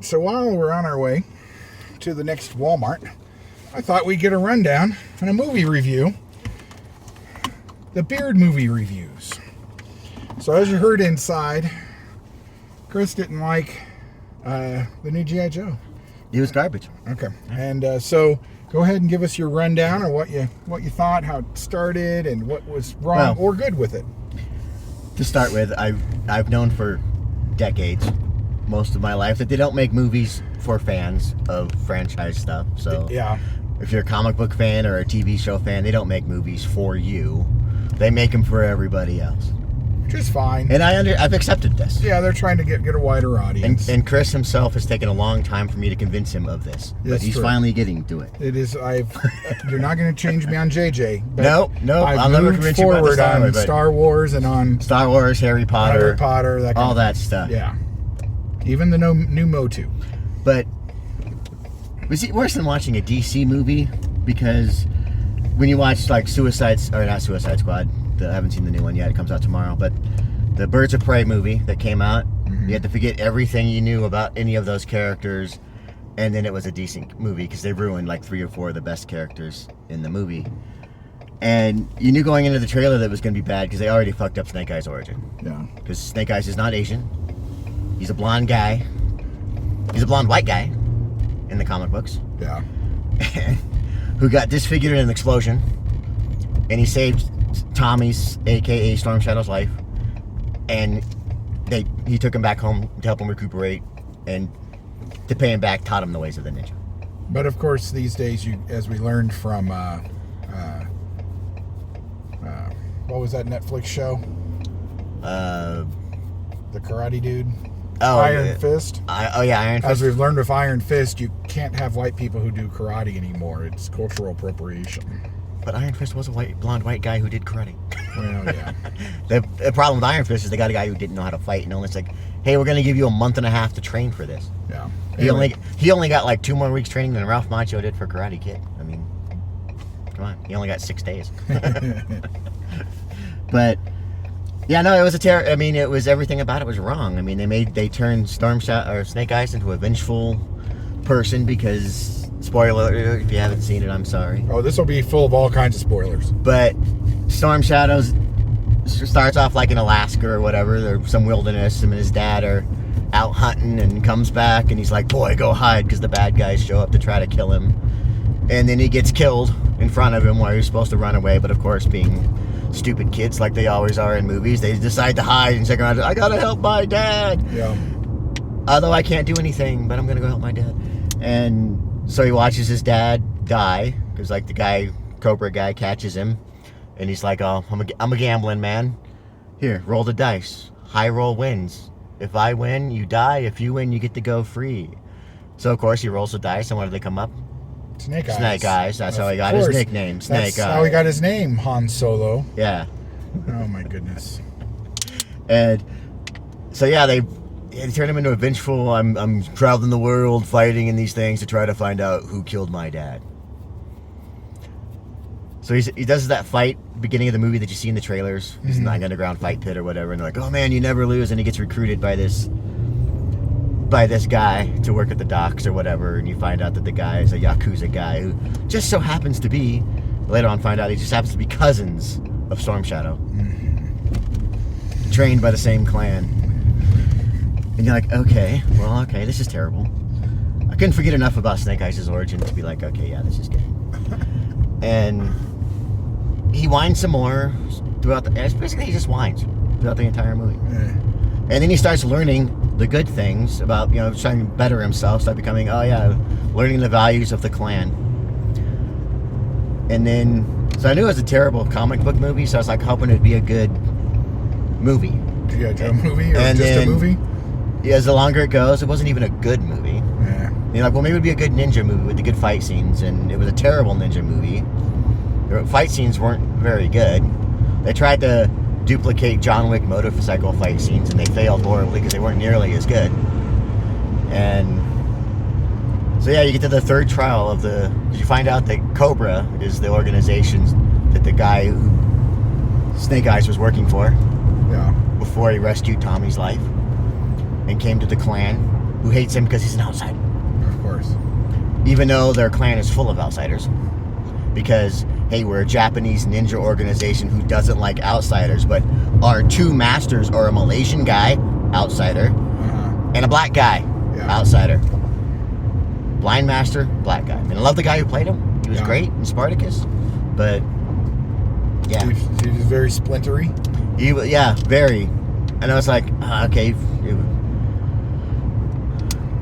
right, so while we're on our way to the next Walmart, I thought we'd get a rundown and a movie review. The Beard movie reviews. So as you heard inside, Chris didn't like the new GIjoe. It was garbage. Okay, and so go ahead and give us your rundown of what you thought, how it started, and what was wrong or good with it. To start with, I've known for decades, most of my life, that they don't make movies for fans of franchise stuff. So yeah, if you're a comic book fan or a TV show fan, they don't make movies for you. They make them for everybody else. Which is fine. And I've accepted this. Yeah, they're trying to get a wider audience. And Chris himself has taken a long time for me to convince him of this. But he's finally getting to it. It is. You're not going to change me on JJ. But No. I've I'll never moved convince you about forward the on Star Wars and on Star Wars, Harry Potter, that kind all of that stuff. Yeah. Even the new Motu. But was it worse than watching a DC movie? Because when you watch like not Suicide Squad, I haven't seen the new one yet. It comes out tomorrow. But the Birds of Prey movie that came out, you had to forget everything you knew about any of those characters, and then it was a decent movie because they ruined like 3 or 4 of the best characters in the movie. And you knew going into the trailer that it was going to be bad because they already fucked up Snake Eyes' origin. Yeah. Because Snake Eyes is not Asian. He's a blonde guy. He's a blonde white guy in the comic books. Yeah. Who got disfigured in an explosion, and he saved Tommy's, aka Storm Shadow's, life, and he took him back home to help him recuperate, and to pay him back, taught him the ways of the ninja. But of course, these days, as we learned from what was that Netflix show? The Karate Dude. Iron Fist. Iron Fist. As we've learned with Iron Fist, you can't have white people who do karate anymore. It's cultural appropriation. But Iron Fist was a blonde white guy who did karate. Well, yeah. The problem with Iron Fist is they got a guy who didn't know how to fight, and it's like, hey, we're going to give you a month and a half to train for this. Yeah. Anyway. He only got like 2 more weeks training than Ralph Macchio did for Karate Kid. I mean, come on, he only got 6 days. But yeah, no, it was it was everything about it was wrong. I mean, they turned Snake Eyes into a vengeful person because, spoiler alert, if you haven't seen it, I'm sorry. Oh, this will be full of all kinds of spoilers. But Storm Shadows starts off like in Alaska or whatever, or some wilderness, and his dad are out hunting and comes back, and he's like, boy, go hide, because the bad guys show up to try to kill him. And then he gets killed in front of him while he's supposed to run away, but of course, being stupid kids like they always are in movies, they decide to hide and check around. I gotta help my dad. Yeah. Although I can't do anything, but I'm gonna go help my dad. And so he watches his dad die because like the guy, Cobra guy, catches him, and he's like, "Oh, I'm a gambling man. Here, roll the dice. High roll wins. If I win, you die. If you win, you get to go free." So of course he rolls the dice, and what do they come up? Snake Eyes. Snake Eyes. That's how he got his nickname. Snake Eyes. That's how he got his name, Han Solo. Yeah. Oh my goodness. And so yeah, they turned him into a vengeful. I'm traveling the world, fighting in these things to try to find out who killed my dad. So he does that fight beginning of the movie that you see in the trailers. He's in the underground fight pit or whatever, and they're like, "Oh man, you never lose," and he gets recruited by this guy to work at the docks or whatever, and you find out that the guy is a Yakuza guy who just so happens to be, later on find out he just happens to be cousins of Storm Shadow. Trained by the same clan. And you're like, okay, this is terrible. I couldn't forget enough about Snake Eyes' origin to be like, okay, yeah, this is good. And he whines some more throughout basically he just whines throughout the entire movie. And then he starts learning the good things about, trying to better himself, start becoming, learning the values of the clan. And then, so I knew it was a terrible comic book movie, so I was like hoping it'd be a good movie. GIjoe movie or a movie? Yeah, as the longer it goes, it wasn't even a good movie. Yeah. You're like, well, maybe it would be a good ninja movie with the good fight scenes, and it was a terrible ninja movie. The fight scenes weren't very good. They tried to duplicate John Wick motorcycle fight scenes, and they failed horribly because they weren't nearly as good. And so yeah, you get to the third trial of you find out that Cobra is the organization that the guy who Snake Eyes was working for. Yeah. Before he rescued Tommy's life and came to the clan. who hates him because he's an outsider. Of course. Even though their clan is full of outsiders. Because, hey, we're a Japanese ninja organization who doesn't like outsiders, but our two masters are a Malaysian guy, outsider, and a black guy, outsider. Blind master, black guy. And I love the guy who played him. He was great in Spartacus. But, yeah. He was very splintery. Very. And I was like, okay.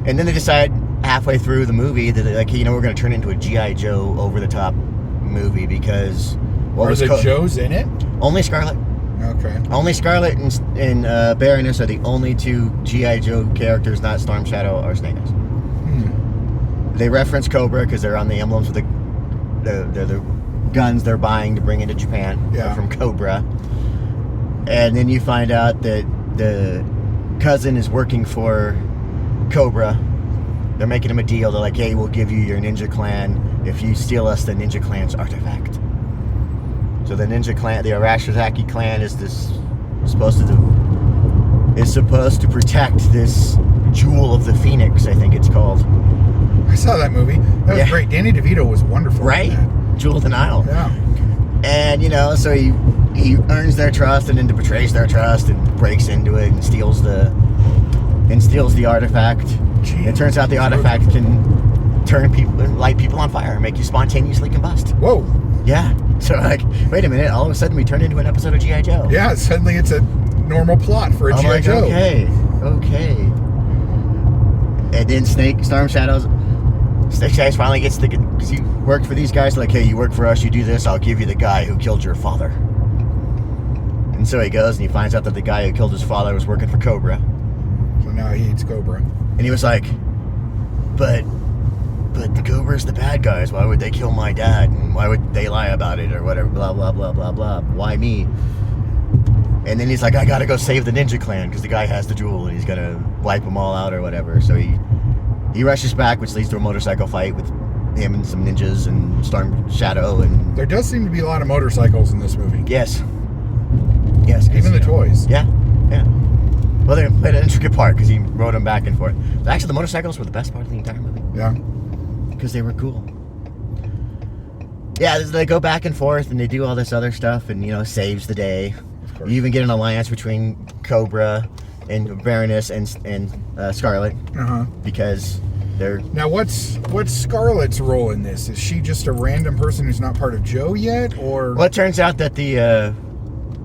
And then they decide halfway through the movie that, like, you know, we're going to turn it into a GIjoe over-the-top movie because... Are the Joes in it? Only Scarlet. Okay. Only Scarlet and Baroness are the only two GIjoe characters, not Storm Shadow or Snake Eyes. They reference Cobra because they're on the emblems of the guns they're buying to bring into Japan. Yeah. From Cobra. And then you find out that the cousin is working for Cobra. They're making him a deal. They're like, hey, we'll give you your ninja clan if you steal us the ninja clan's artifact. So the ninja clan, the Arashizaki clan, is supposed to protect this jewel of the Phoenix, I think it's called. I saw that movie. That was great. Danny DeVito was wonderful. Right? Jewel of the Nile. Yeah. And, you know, so he earns their trust and then betrays their trust and breaks into it and steals the artifact. Jeez. It turns out the artifact can light people on fire and make you spontaneously combust. Whoa. Yeah. So, like, wait a minute. All of a sudden, we turn into an episode of GIjoe. Yeah, suddenly it's a normal plot for a GIjoe. Like, okay. And then Storm Shadows finally gets because he worked for these guys, like, hey, you work for us, you do this, I'll give you the guy who killed your father. And so he goes and he finds out that the guy who killed his father was working for Cobra. So now he hates Cobra. And he was like, but the Cobra's the bad guys. Why would they kill my dad? And why would they lie about it or whatever? Blah, blah, blah, blah, blah. Why me? And then he's like, I gotta go save the ninja clan because the guy has the jewel and he's gonna wipe them all out or whatever. So he rushes back, which leads to a motorcycle fight with him and some ninjas and Storm Shadow. And there does seem to be a lot of motorcycles in this movie. Yes. Even the toys. Yeah. Well, they played an intricate part because he rode them back and forth. Actually, the motorcycles were the best part of the entire movie. Yeah. Because they were cool. Yeah, they go back and forth and they do all this other stuff and, you know, saves the day. Of course. You even get an alliance between Cobra and Baroness and Scarlet. Because they're... Now, what's Scarlet's role in this? Is she just a random person who's not part of Joe yet, or... Well, it turns out that the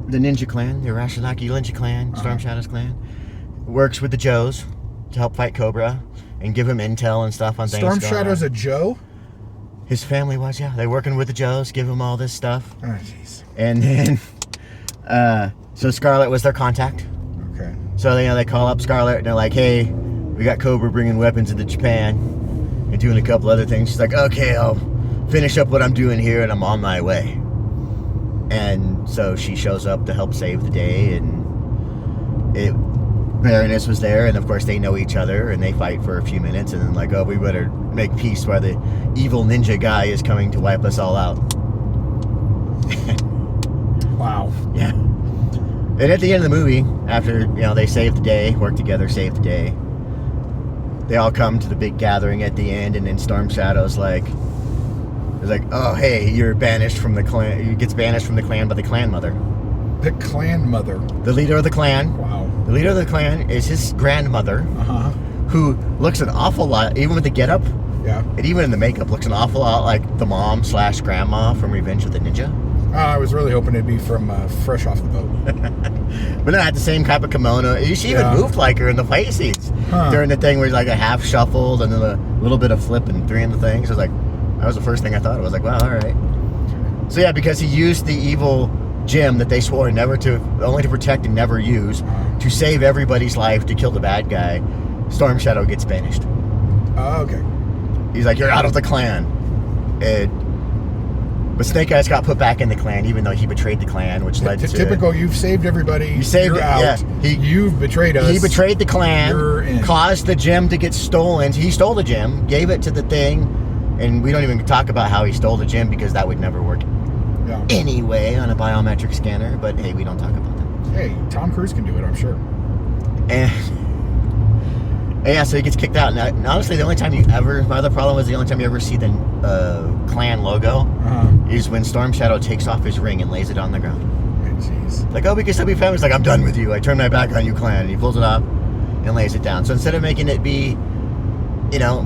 ninja clan, the Arashizaki ninja clan, Storm Shadow's clan, works with the Joes to help fight Cobra and give him intel and stuff on things. Storm Shadow's a Joe? His family was, yeah. They're working with the Joes, give him all this stuff. Oh, jeez. And then, so Scarlet was their contact. Okay. So they call up Scarlet and they're like, hey, we got Cobra bringing weapons into Japan and doing a couple other things. She's like, okay, I'll finish up what I'm doing here and I'm on my way. And so she shows up to help save the day, and Baroness was there, and of course they know each other, and they fight for a few minutes, and then like, oh, we better make peace while the evil ninja guy is coming to wipe us all out. Wow. Yeah. And at the end of the movie, after, you know, they save the day, work together, save the day, they all come to the big gathering at the end, and then Storm Shadow's like, oh, hey, you're banished from the clan. He gets banished from the clan by the clan mother. The clan mother. The leader of the clan. Wow. The leader of the clan is his grandmother, who looks an awful lot, even with the getup, and even in the makeup, looks an awful lot like the mom/grandma from Revenge of the Ninja. I was really hoping it'd be from Fresh Off the Boat. But not the same type of kimono. She even moved like her in the fight scenes during the thing where he's like a half shuffled and then a little bit of flip and three in the thing. So I was like, that was the first thing I thought. I was like, wow, all right. So yeah, because he used the evil gem that they swore only to protect and never use, to save everybody's life, to kill the bad guy, Storm Shadow gets banished. Oh, okay. He's like, you're out of the clan. But Snake Eyes got put back in the clan, even though he betrayed the clan, which led to... Typical, you've saved everybody, you're out. Yeah. You've betrayed us. He betrayed the clan, you're in. Caused the gem to get stolen. He stole the gem, gave it to the thing, and we don't even talk about how he stole the gem because that would never work anyway on a biometric scanner, but hey, we don't talk about that. Hey, Tom Cruise can do it, I'm sure. Yeah, so he gets kicked out. And honestly, the only time my other problem was the only time you ever see the clan logo is when Storm Shadow takes off his ring and lays it on the ground. Jeez. Like, oh, we can still be family. He's like, I'm done with you. I turn my back on you, clan. And he pulls it off and lays it down. So instead of making it be,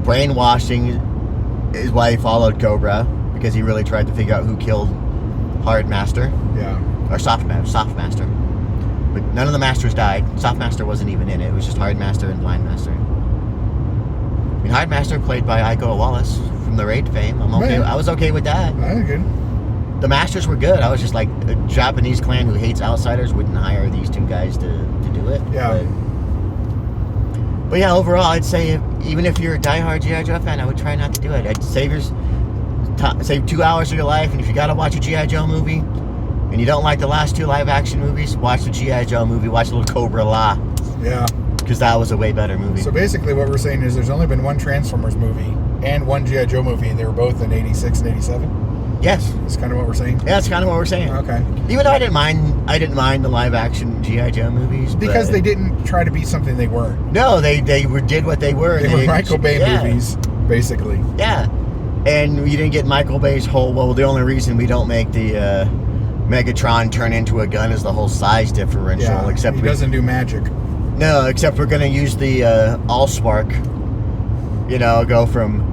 brainwashing is why he followed Cobra, because he really tried to figure out who killed Hard Master. Yeah. Or Soft Master. But none of the Masters died. Soft Master wasn't even in it. It was just Hard Master and Blind Master. I mean, Hard Master played by GIjoe Wallace from the Raid fame. I'm okay. I was okay with that. That's good. The Masters were good. I was just like, a Japanese clan who hates outsiders wouldn't hire these two guys to do it. Yeah. But yeah, overall, I'd say even if you're a diehard GIjoe fan, I would try not to do it. I'd save 2 hours of your life, and if you got to watch a GIjoe movie, and you don't like the last 2 live-action movies, watch the GIjoe movie, watch a little Cobra La. Yeah. Because that was a way better movie. So basically what we're saying is there's only been one Transformers movie and one GIjoe movie, and they were both in 86 and 87? Yes. That's kind of what we're saying? Yeah, that's kind of what we're saying. Okay. Even though I didn't mind the live-action GIjoe movies. Because they didn't try to be something they weren't. No, they did what they were. They were Michael Bay movies, basically. Yeah. And you didn't get Michael Bay's whole, well, the only reason we don't make the Megatron turn into a gun is the whole size differential. Yeah, except he doesn't do magic. No, except we're going to use the Allspark. Go from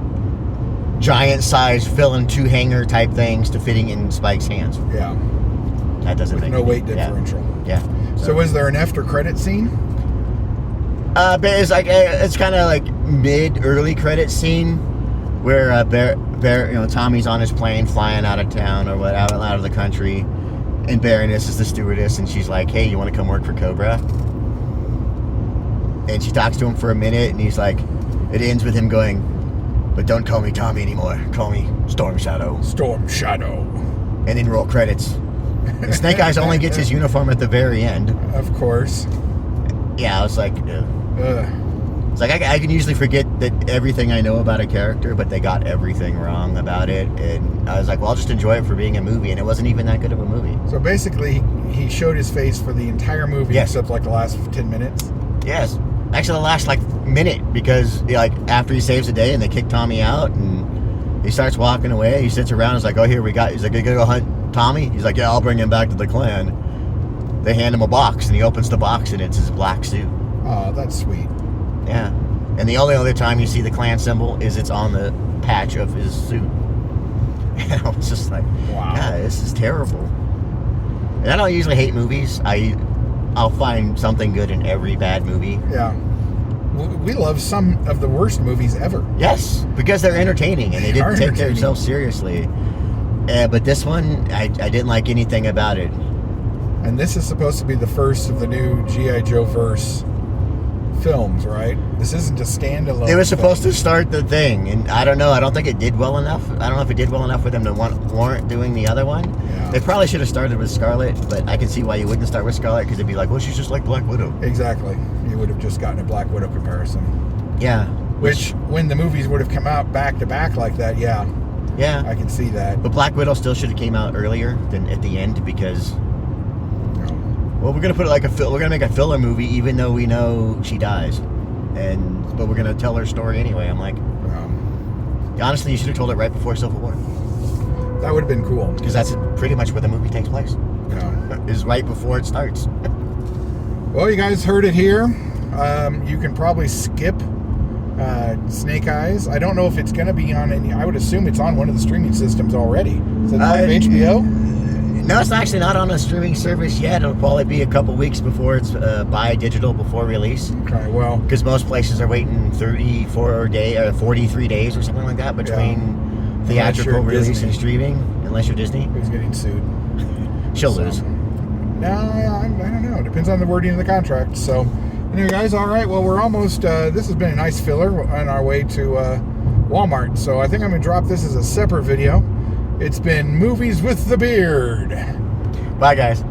giant size filling 2 hanger type things to fitting in Spike's hands. Yeah. That doesn't make no weight differential. Yeah. So was there an after credit scene? But it's kind of like early credit scene where Tommy's on his plane flying out of town or whatever, out of the country, and Baroness is the stewardess, and she's like, "Hey, you want to come work for Cobra?" And she talks to him for a minute, and he's like, it ends with him going, "But don't call me Tommy anymore. Call me Storm Shadow." Storm Shadow. And then roll credits. And Snake Eyes only gets his uniform at the very end. Of course. Yeah, I was like, it's like I can usually forget that everything I know about a character, but they got everything wrong about it. And I was like, well, I'll just enjoy it for being a movie. And it wasn't even that good of a movie. So basically, he showed his face for the entire movie, except like the last 10 minutes? Yes. Actually, the last minute, because after he saves the day and they kick Tommy out and he starts walking away, he sits around and is like, "Oh, here we got." He's like, "You gonna go hunt Tommy?" He's like, "Yeah, I'll bring him back to the clan." They hand him a box and he opens the box and it's his black suit. Oh, that's sweet. Yeah, and the only other time you see the clan symbol is it's on the patch of his suit. And I was just like, wow, God, this is terrible. And I don't usually hate movies. I'll find something good in every bad movie. Yeah. We love some of the worst movies ever. Yes, because they're entertaining and they didn't take themselves seriously. But this one, I didn't like anything about it. And this is supposed to be the first of the new GIjoe verse films, right? This isn't a standalone. It was supposed to start the thing, and I don't know. I don't think it did well enough. I don't know if it did well enough for them to warrant doing the other one. Yeah. They probably should have started with Scarlet, but I can see why you wouldn't start with Scarlet, because it'd be like, well, she's just like Black Widow. Exactly. You would have just gotten a Black Widow comparison. Yeah. Which when the movies would have come out back to back like that, yeah. Yeah. I can see that. But Black Widow still should have came out earlier than at the end, because well, we're gonna put it like we're gonna make a filler movie, even though we know she dies, but we're gonna tell her story anyway. I'm like, honestly, you should have told it right before Civil War. That would have been cool, because that's pretty much where the movie takes place. Yeah, is right before it starts. Well, you guys heard it here. You can probably skip Snake Eyes. I don't know if it's gonna be on any. I would assume it's on one of the streaming systems already. Is it on HBO? No, it's actually not on a streaming service yet. It'll probably be a couple weeks before it's buy digital before release. Okay, well, because most places are waiting 43 days or something like that between theatrical release and streaming. Unless you're Disney, who's getting sued? She'll lose. No, I don't know. It depends on the wording of the contract. So, anyway, guys, all right. Well, we're almost. This has been a nice filler on our way to Walmart. So I think I'm gonna drop this as a separate video. It's been Movies with the Beard. Bye, guys.